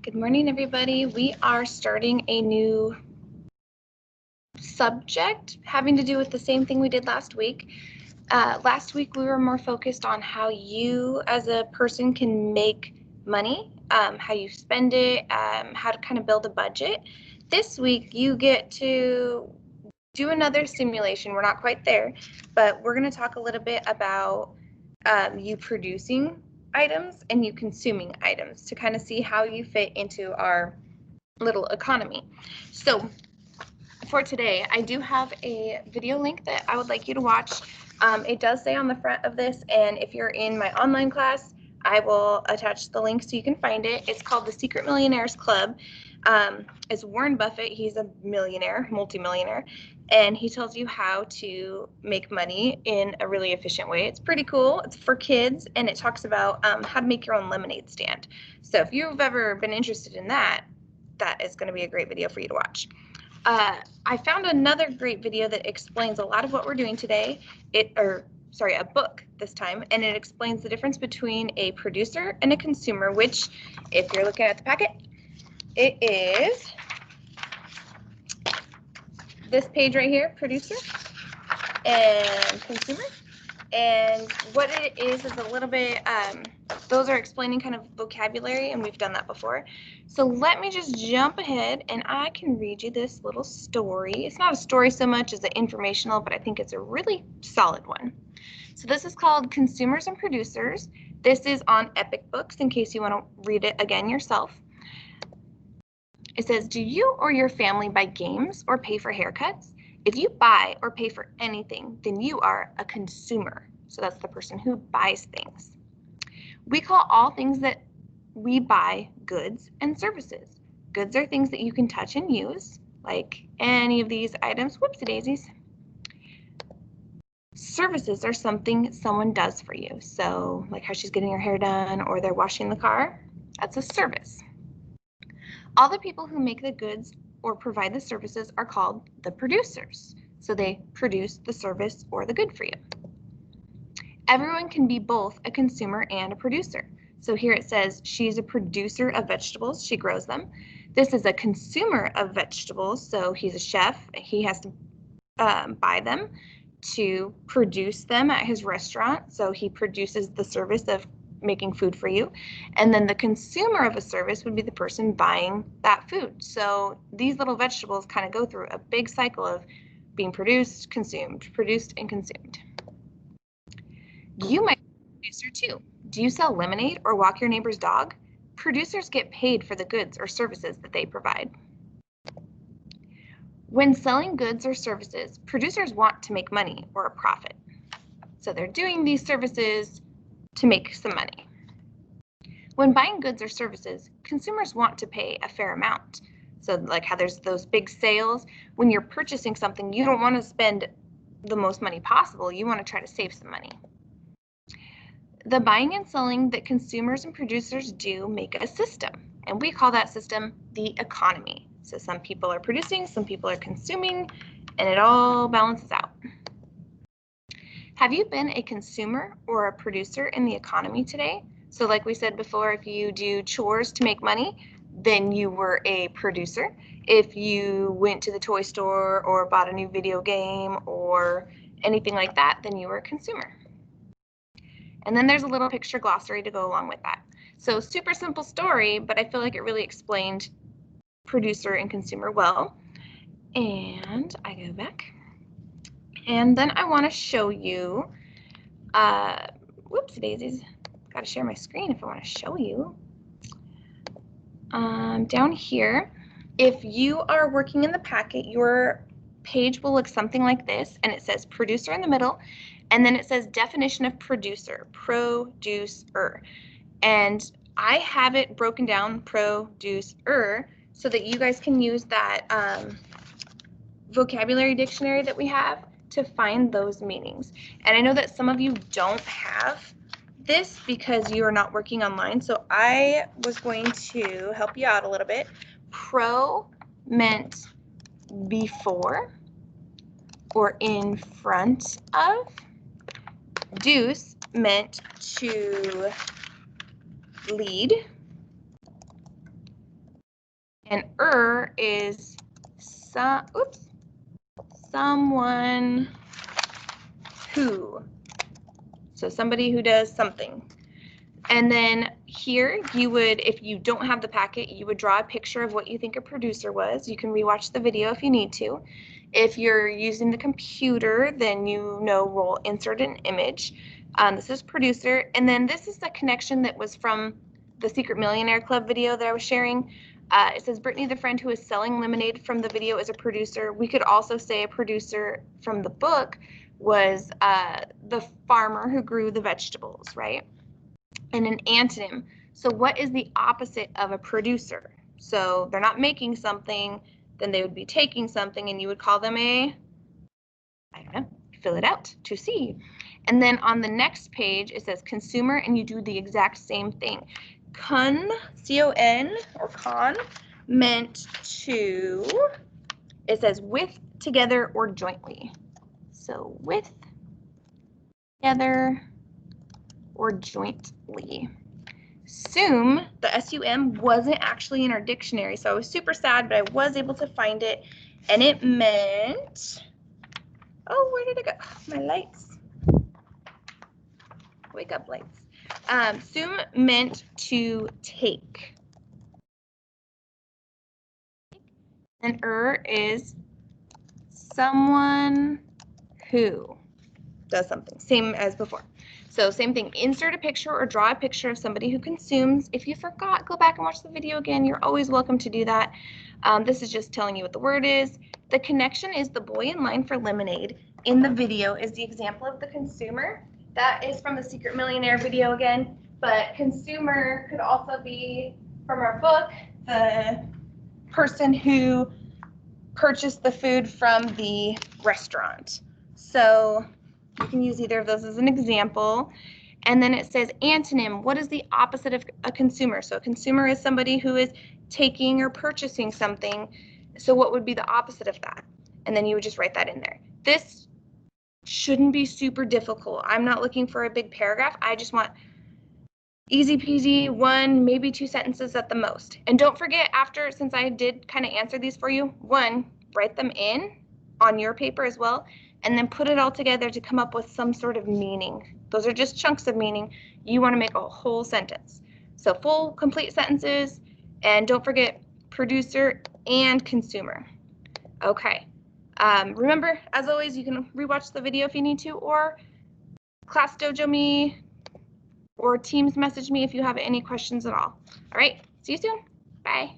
Good morning, everybody. We are starting a new subject having to do with the same thing we did last week. Last week, we were more focused on how you as a person can make money, how you spend it, how to kind of build a budget. This week, you get to do another simulation. We're not quite there, but we're going to talk a little bit about you producing items and you consuming items to kind of see how you fit into our little economy. So for today, I do have a video link that I would like you to watch. It does say on the front of this, and if you're in my online class, I will attach the link so you can find it. It's called the Secret Millionaires Club. It's Warren Buffett. He's a millionaire, multimillionaire, and he tells you how to make money in a really efficient way. It's pretty cool. It's for kids, and it talks about how to make your own lemonade stand. So if you've ever been interested in that, that is going to be a great video for you to watch. I found another great video that explains a lot of what we're doing today. A book this time, and it explains the difference between a producer and a consumer, which, if you're looking at the packet, it is this page right here, producer and consumer. And what it is a little bit, those are explaining kind of vocabulary, and we've done that before. So let me just jump ahead, and I can read you this little story. It's not a story so much as an informational, but I think it's a really solid one. So this is called Consumers and Producers. This is on Epic Books in case you want to read it again yourself. It says, do you or your family buy games or pay for haircuts? If you buy or pay for anything, then you are a consumer. So that's the person who buys things. We call all things that we buy goods and services. Goods are things that you can touch and use, like any of these items. Whoopsie daisies. Services are something someone does for you. So like how she's getting her hair done or they're washing the car, that's a service. All the people who make the goods or provide the services are called the producers. So they produce the service or the good for you. Everyone can be both a consumer and a producer. So here it says she's a producer of vegetables. She grows them. This is a consumer of vegetables. So he's a chef. He has to buy them to produce them at his restaurant. So he produces the service of making food for you. And then the consumer of a service would be the person buying that food. So these little vegetables kind of go through a big cycle of being produced, consumed, produced, and consumed. You might be a producer too. Do you sell lemonade or walk your neighbor's dog? Producers get paid for the goods or services that they provide. When selling goods or services, producers want to make money or a profit. So they're doing these services to make some money. When buying goods or services, consumers want to pay a fair amount. So like how there's those big sales, when you're purchasing something, you don't want to spend the most money possible. You want to try to save some money. The buying and selling that consumers and producers do make a system, and we call that system the economy. So some people are producing, some people are consuming, and it all balances out. Have you been a consumer or a producer in the economy today? So like we said before, if you do chores to make money, then you were a producer. If you went to the toy store or bought a new video game or anything like that, then you were a consumer. And then there's a little picture glossary to go along with that. So super simple story, but I feel like it really explained producer and consumer well. And I go back. And then I want to show you, whoopsie daisies, got to share my screen if I want to show you. Down here, if you are working in the packet, your page will look something like this, and it says producer in the middle, and then it says definition of producer, producer. And I have it broken down, producer, so that you guys can use that vocabulary dictionary that we have to find those meanings. And I know that some of you don't have this because you are not working online, so I was going to help you out a little bit. Pro meant before or in front of. Deuce meant to lead. And is someone who. So somebody who does something. And then here you would, if you don't have the packet, you would draw a picture of what you think a producer was. You can rewatch the video if you need to. If you're using the computer, then we'll insert an image. This is producer. And then this is the connection that was from the Secret Millionaire Club video that I was sharing. It says Brittany, the friend who is selling lemonade from the video, is a producer. We could also say a producer from the book was the farmer who grew the vegetables, right? And an antonym. So what is the opposite of a producer? So they're not making something, then they would be taking something, and you would call them I don't know, fill it out to see. And then on the next page, it says consumer, and you do the exact same thing. C-O-N, or con, meant to, it says with, together, or jointly. So with, together, or jointly. Sum, the S-U-M, wasn't actually in our dictionary, so I was super sad, but I was able to find it, and it meant, oh, where did it go? My lights. Wake up lights. Sum meant to take. And is someone who does something, same as before. So same thing, insert a picture or draw a picture of somebody who consumes. If you forgot, go back and watch the video again. You're always welcome to do that. This is just telling you what the word is. The connection is the boy in line for lemonade. In the video is the example of the consumer. That is from the Secret Millionaire video again, but consumer could also be from our book, the person who purchased the food from the restaurant. So you can use either of those as an example. And then it says antonym. What is the opposite of a consumer? So a consumer is somebody who is taking or purchasing something. So what would be the opposite of that? And then you would just write that in there. This shouldn't be super difficult. I'm not looking for a big paragraph. I just want easy peasy, 1, maybe 2 sentences at the most. And don't forget, after, since I did kind of answer these for you, 1, write them in on your paper as well, and then put it all together to come up with some sort of meaning. Those are just chunks of meaning. You want to make a whole sentence. So full, complete sentences, and don't forget producer and consumer. Okay. Remember, as always, you can rewatch the video if you need to, or Class Dojo me, or Teams message me if you have any questions at all. All right, see you soon. Bye.